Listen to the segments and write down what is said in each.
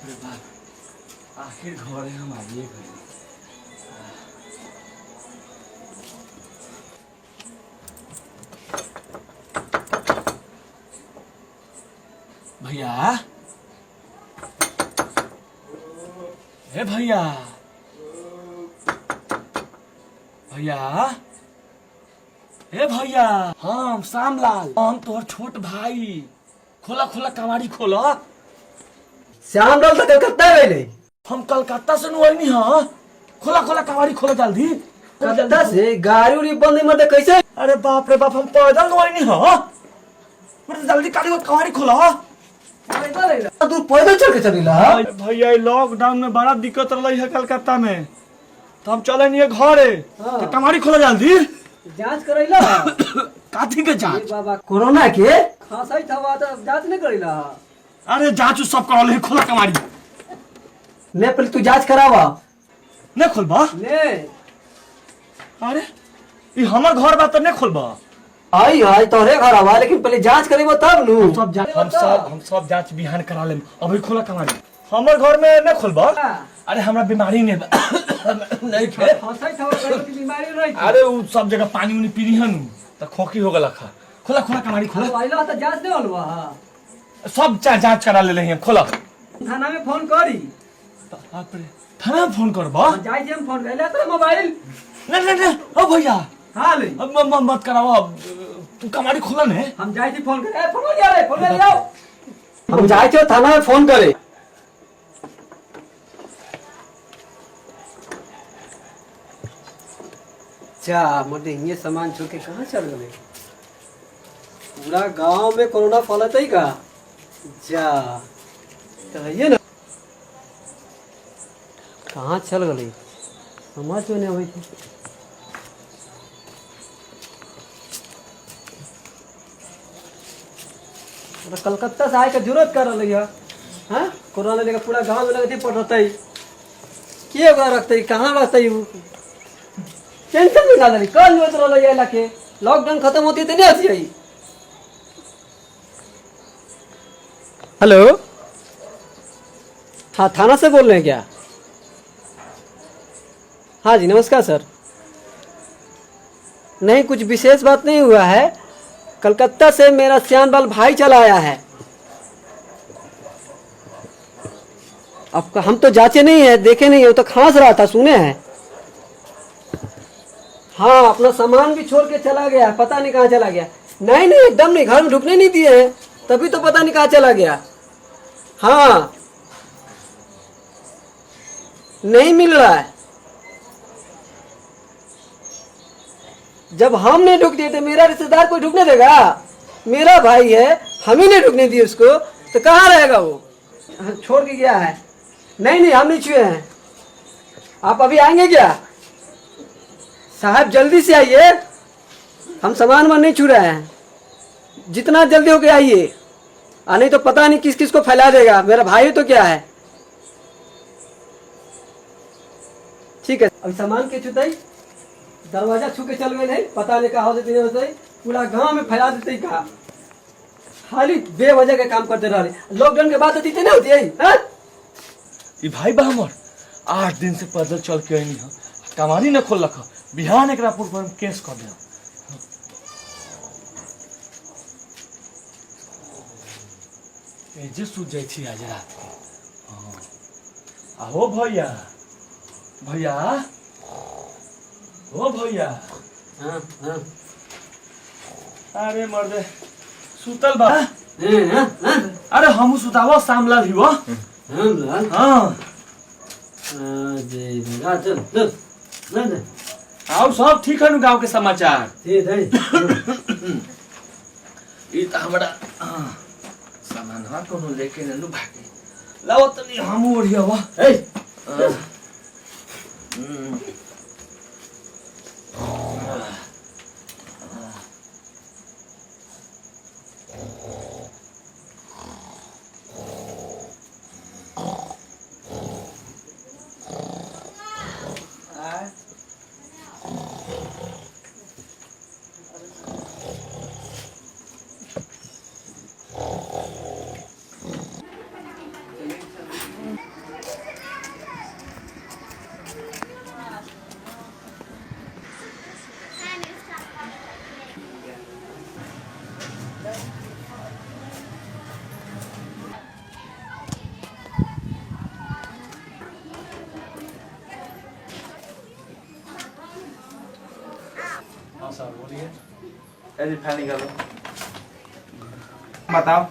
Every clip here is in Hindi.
रे बाप, आखिर घरे हम आइए गए। भैया, हे भैया, भैया, हे भैया, हम श्यामलाल, हम तोहर छोट भाई। खोला खोला कमाड़ी खोला। श्यामलाल तो कलकत्ता गए। हम कलकत्ता से नुआईनी हाँ। खोला खोला कमाड़ी खोला जल्दी। कलकत्ता से गाड़ी उड़ी बंद नहीं मरते कैसे? अरे बाप रे बाप, हम पैदल नुआईनी हाँ। जल्दी कमाड़ी खोला। तू पैदल चल के चलीला? भैया लॉकडाउन में बड़ा दिक्कत रही है कलकत्ता में, तो हम चले नहीं घरे। तो कमाड़ी खोला जल्दी। जांच करैला? काथी के जांच? बाबा कोरोना के खांसा था तो जांच नहीं करैला? अरे जांच सब करल है। खोला कमाड़ी। ने पहले तू जांच करावा। ने खोलबा? ने। अरे ये हमर घर बा तो ने खोलबा? आई आई तोरे घर आवा, लेकिन पहले जांच करेबो तब नु। हम सब जांच बिहान करा लेम। अभी खोला कमाड़ी। हमर घर में ने खोलबा? अरे हमरा बीमारी नहीं नहीं खे। खांसा था की बीमारी रही। अरे वो सब जगह पानी उनी पीनी हन तो खोखी हो गला खा। खोला खोला कमाड़ी खोला। आइला तो जांच नहीं होलवा। सब जांच करा ले हैं। खोला। थाना में फोन करी। बाप रे, थाना में फोन करबा? जाई जे हम फोन करले तो मोबाइल। नहीं ओ भैया। हां ले। अब मत करावा। तू कमाड़ी खोला ने। हम जाई थी फोन करे। फोन ले आ रे, फोन ले आओ। हम जाई थे थाना में फोन करे। जा मोटे ये सामान छोड़ के कहाँ चल गए? पूरा गांव में कोरोना फैलत है का? जा कहिए ना कहाँ चल गए? समझ में नहीं आवे। कलकत्ता से आए के जरूरत कर रही है। हाँ कोरोना लेकर पूरा गांव में लगती पड़ता है। के रखते कहाँ रखते टेंशन निकाल रही। कल में तो रही के लॉकडाउन खत्म होती तो नहीं आती आई। हेलो, हाँ थाना से बोल रहे हैं क्या? हाँ जी नमस्कार सर। नहीं कुछ विशेष बात नहीं हुआ है। कलकत्ता से मेरा श्यामलाल भाई चला आया है। अब हम तो जांचे नहीं है, देखे नहीं है, वो तो खांस रहा था सुने हैं। हाँ अपना सामान भी छोड़ के चला गया, पता नहीं कहाँ चला गया। नहीं नहीं एकदम नहीं, घर में ढुकने नहीं दिए हैं, तभी तो पता नहीं कहाँ चला गया। हाँ नहीं मिल रहा है। जब हम नहीं ढुक दिए तो मेरा रिश्तेदार कोई ढुकने देगा? मेरा भाई है, हम ही नहीं ढुकने दिए उसको तो कहाँ रहेगा वो? छोड़ के गया है। नहीं नहीं हम नहीं छुए हैं। आप अभी आएंगे क्या? साहब जल्दी से आइए, हम सामान वान नहीं छू रहे हैं। जितना जल्दी हो के आइए, नहीं तो पता नहीं किस किस को फैला देगा। मेरा भाई तो क्या है। ठीक है अभी सामान के छूते दरवाजा छू के चल गए। नहीं पता नहीं कहा होते पूरा गांव में फैला देते। कहा खाली बेवजह के काम करते रहे। लॉकडाउन के बाद नहीं होती है। भाई बा हमर 8 दिन से पैदल चल के आईनी है। कमाड़ी न खोल रखा। बिहान एक पर केस कर दिया। जे सूझ जाई थी आज रात को। आहो भैया, भैया, ओ भैया। हाँ हाँ अरे मर्दे सुतल बा। अरे हम सुतावा श्यामलाल हुआ। हाँ चल आओ सब ठीक है नु गांव के समाचार? ठीक है। ये तो हमारा सामान हाथ को लेके न भागे लाओ तनी हम ओढ़िया वा। हाँ सर बोलिए। ऐसे फाइल निकालो। बताओ।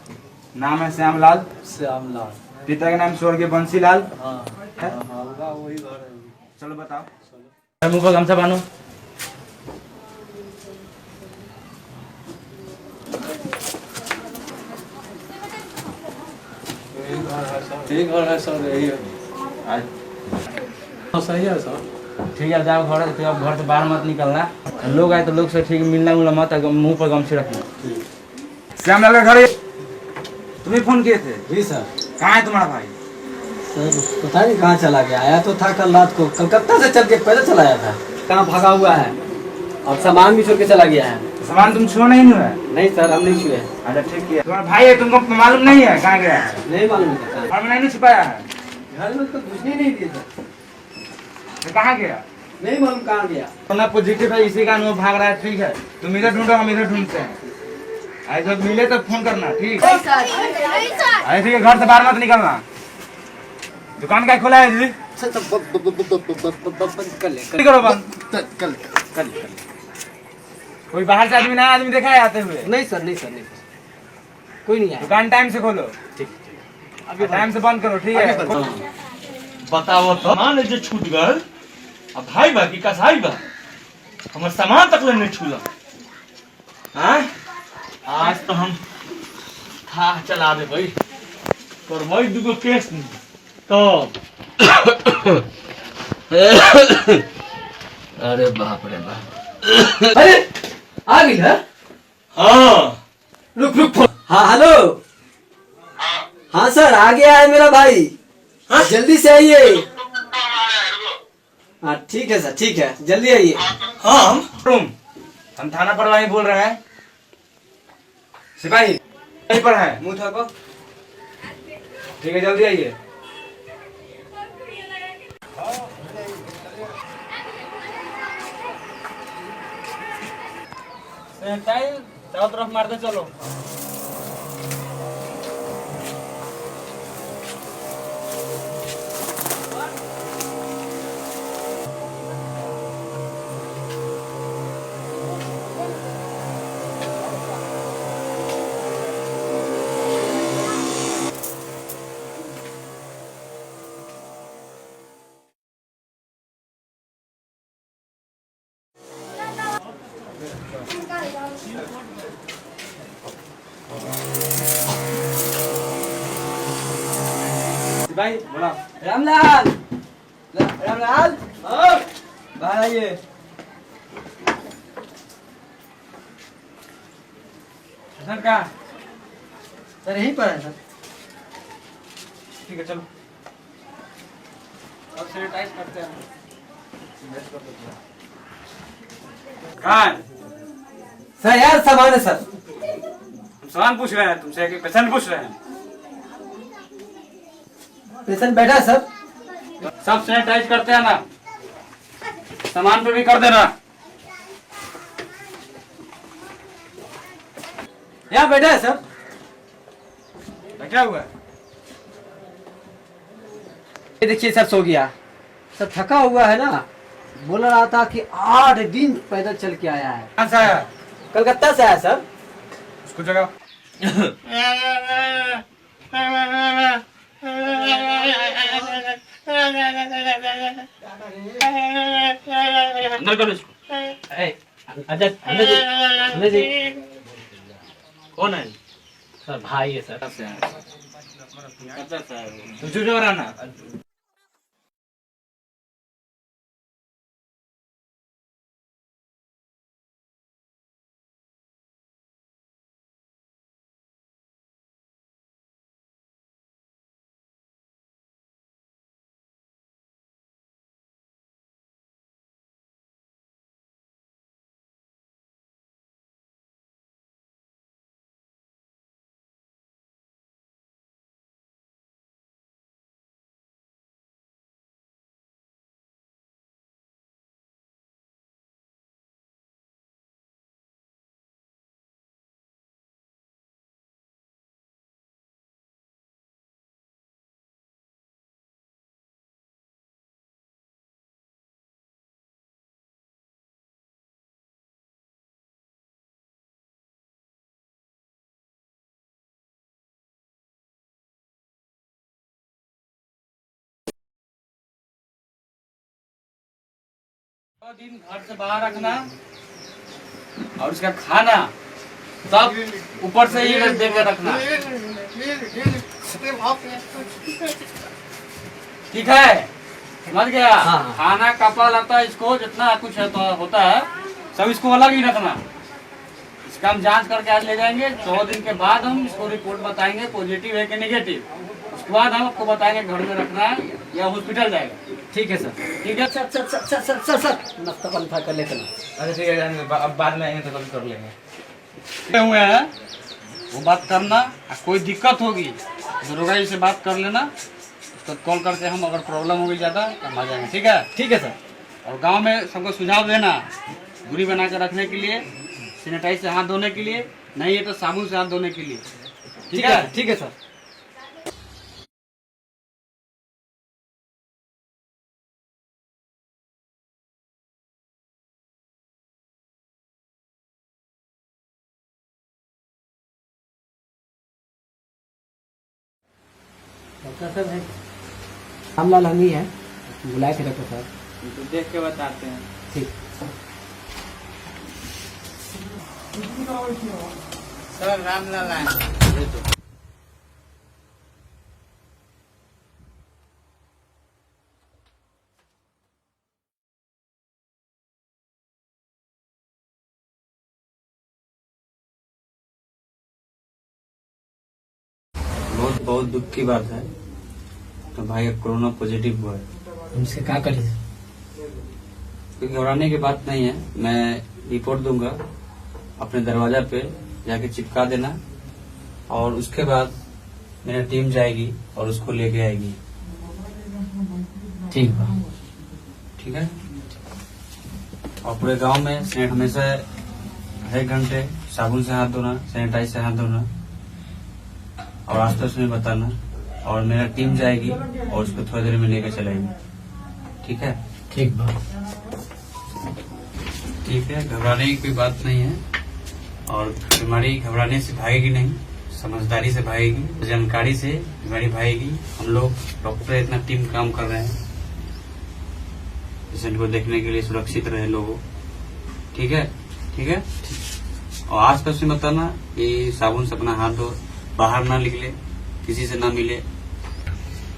नाम है श्यामलाल। श्यामलाल। पिता का नाम स्वर्गीय बंसीलाल। हाँ है? होगा वही घर है। चलो बताओ। मुंह पर गमछा बांधो। ठीक है सर यही है। हाँ सही है सर। ठीक है जाओ घर फिर अब घर से बाहर मत निकलना। लोग आए तो लोग से ठीक मिलना मिलना मत मुंह पर गमछे रखना। श्यामलाल का घर तुम्हें फोन किए थे? जी सर। कहाँ है तुम्हारा भाई? सर पता नहीं कहाँ चला गया, आया तो था कल रात को, कलकत्ता से चल के पैदल चला आया था, कहाँ भागा हुआ है और सामान भी छोड़ के चला गया है। सामान तुम छुआ नहीं है? नहीं सर हम नहीं छुए। अच्छा ठीक है। तुम्हारा भाई है तुमको मालूम नहीं है कहाँ गया है? नहीं मालूम है। घर में नहीं छुपाया है? घर में तो घुसने नहीं दिए सर। तो कहाँ गया? नहीं मालूम कहाँ गया। कोरोना पॉजिटिव है इसी का अनुभव भाग रहा है। ठीक है तुम इधर ढूंढो हम इधर ढूंढते हैं। जब मिले तो फोन करना ठीक है। अरे ठीक है घर से बाहर मत निकलना। दुकान क्या खोला है जी? करो बंद। कल कोई बाहर से आदमी नया आदमी देखा है आते हुए? नहीं सर नहीं सर नहीं कोई नहीं आया। दुकान टाइम से खोलो। ठीक अभी टाइम से बंद करो ठीक है। बताओ तो मान जो छूट गल अब भाई बा की कसाई बा हमर सामान तक ले नहीं छूला। हाँ आज तो हम था चला दे भाई पर वही दुगो केस नहीं तो अरे बाप रे बाप। अरे आ गई है। हाँ रुक रुक। हाँ हेलो। हाँ सर आ गया है मेरा भाई। हाँ? जल्दी से आइए। हाँ ठीक है सर ठीक है जल्दी आइए। हाँ हम थाना प्रभारी बोल रहे हैं। सिपाही यहीं पर है मुंह थको। ठीक है जल्दी आइए। चारों तरफ मारते चलो। सिपाही बोला। रामलाल रामलाल बाहर आइए। सर का सर यहीं पर है सर। ठीक है चलो। अब सैनिटाइज करते हैं। कहाँ है? सर यार सामान है सर। हम सवाल पूछ रहे हैं तुमसे कि पेशेंट पूछ रहे हैं। पेशेंट बैठा है सर। सब सैनिटाइज करते हैं ना। सामान पे भी कर देना। यहाँ बैठा है सर। क्या हुआ? ये देखिए सर सो गया। सर थका हुआ है ना, बोल रहा था कि 8 दिन पैदल चल के आया है। कहाँ से आया? कलकत्ता से आया सर। उसको जगह अंदर करो इसको। अच्छा अंदर जी। कौन है? सर भाई है सर। तुम चुप रहना। दिन घर से बाहर रखना और इसका खाना सब ऊपर से ही देख के रखना। ठीक है, समझ गया? हाँ। खाना कपड़ा लता इसको जितना कुछ है तो होता है सब इसको अलग ही रखना। इसका हम जांच करके आज ले जाएंगे। 14 दिन के बाद हम इसको रिपोर्ट बताएंगे पॉजिटिव है कि नेगेटिव। उसके बाद हम आपको बताएंगे घर में रखना है या हॉस्पिटल जाएगा। ठीक है सर। ठीक है sir sir sir sir sir sir नाश्ता पानी खा कर लेते ना। अच्छा ठीक है, अब बाद में आएंगे तो कभी कर लेंगे। हुए हैं वो बात करना। कोई दिक्कत होगी दरोगा जी से बात कर लेना, उसको कॉल करके हम अगर प्रॉब्लम होगी ज़्यादा तो हम आ जाएंगे। ठीक है? ठीक है सर। और गांव में सबको सुझाव देना दूरी बना कर रखने के लिए, सैनिटाइज से हाथ धोने के लिए, नहीं है तो साबुन से हाथ धोने के लिए। ठीक है? ठीक है सर। डॉक्टर साहब है, रामलाल हम ही है, बुलाए थे डॉक्टर साहब। तो देख के बताते हैं। ठीक। सर रामलाल आए। ये तो बहुत दुख की बात है। तो भाई अब कोरोना पॉजिटिव हुआ है। उसके क्या करिए? कोई घबराने की बात नहीं है। मैं रिपोर्ट दूंगा, अपने दरवाजा पे जाके चिपका देना और उसके बाद मेरी टीम जाएगी और उसको लेके आएगी। ठीक बा। ठीक है? और पूरे गांव में हमेशा 1 घंटे साबुन से हाथ धोना, सैनिटाइज से हाथ धोना और आस-पास में बताना। और मेरा टीम जाएगी और उसको थोड़ी देर में लेकर चलाएगी। ठीक है? ठीक बा। ठीक है, घबराने की कोई बात नहीं है। और बीमारी घबराने से भागेगी नहीं, समझदारी से भागेगी, जानकारी से बीमारी भागेगी। हम लोग डॉक्टर इतना टीम काम कर रहे हैं पेशेंट को देखने के लिए, सुरक्षित रहे लोगों। ठीक है? ठीक है? और आस-पास में बताना कि साबुन से अपना हाथ धो, बाहर ना निकले, किसी से ना मिले।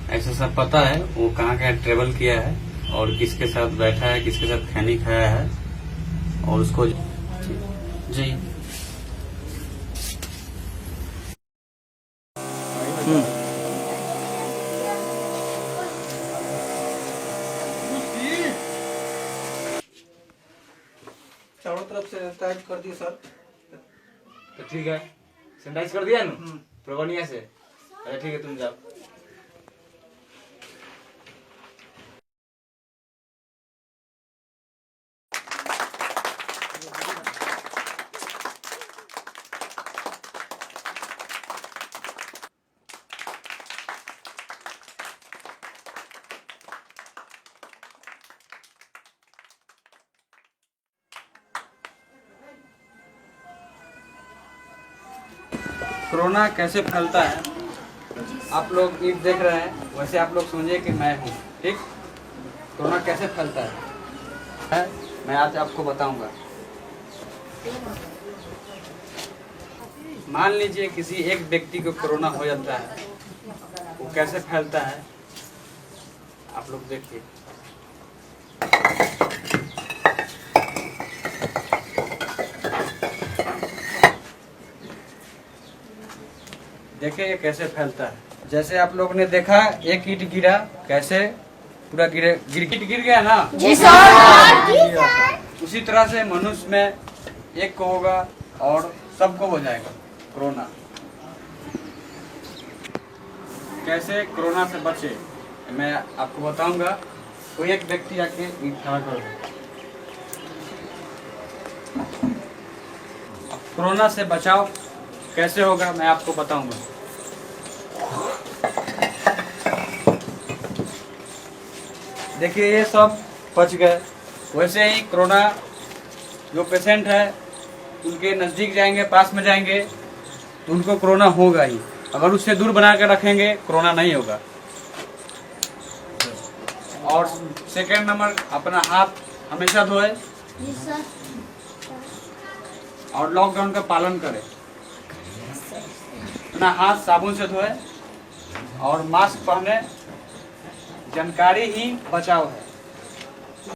ऐसा सब पता है वो कहाँ ट्रेवल किया है और किसके साथ बैठा है, किसके साथ खैनी खाया है और उसको जी चारों तरफ से सैनिटाइज कर दिए सर। तो ठीक है, सैनिटाइज कर दिया ना पूरा बढ़िया से। अच्छा ठीक है, तुम जाओ। कोरोना कैसे फैलता है आप लोग ईट देख रहे हैं, वैसे आप लोग समझिए कि मैं हूँ। ठीक? कोरोना कैसे फैलता है मैं आज आपको बताऊंगा। मान लीजिए किसी एक व्यक्ति को कोरोना हो जाता है, वो कैसे फैलता है आप लोग देखिए। देखिए ये कैसे फैलता है। जैसे आप लोग ने देखा एक ईंट गिरा, कैसे पूरा गिर गया ना। जी सर। उसी तरह से मनुष्य में एक को होगा और सबको हो जाएगा कोरोना। कैसे कोरोना से बचे मैं आपको बताऊंगा। कोई एक व्यक्ति आके ईंट खड़ा कर दे। कोरोना से बचाव कैसे होगा मैं आपको बताऊंगा। देखिए ये सब बच गए। वैसे ही कोरोना जो पेशेंट है उनके नज़दीक जाएंगे, पास में जाएंगे तो उनको कोरोना होगा ही। अगर उससे दूर बना कर रखेंगे कोरोना नहीं होगा। और सेकेंड नंबर, अपना हाथ हमेशा धोए और लॉकडाउन का पालन करें। अपना हाथ साबुन से धोए और मास्क पहने। जानकारी ही बचाव है।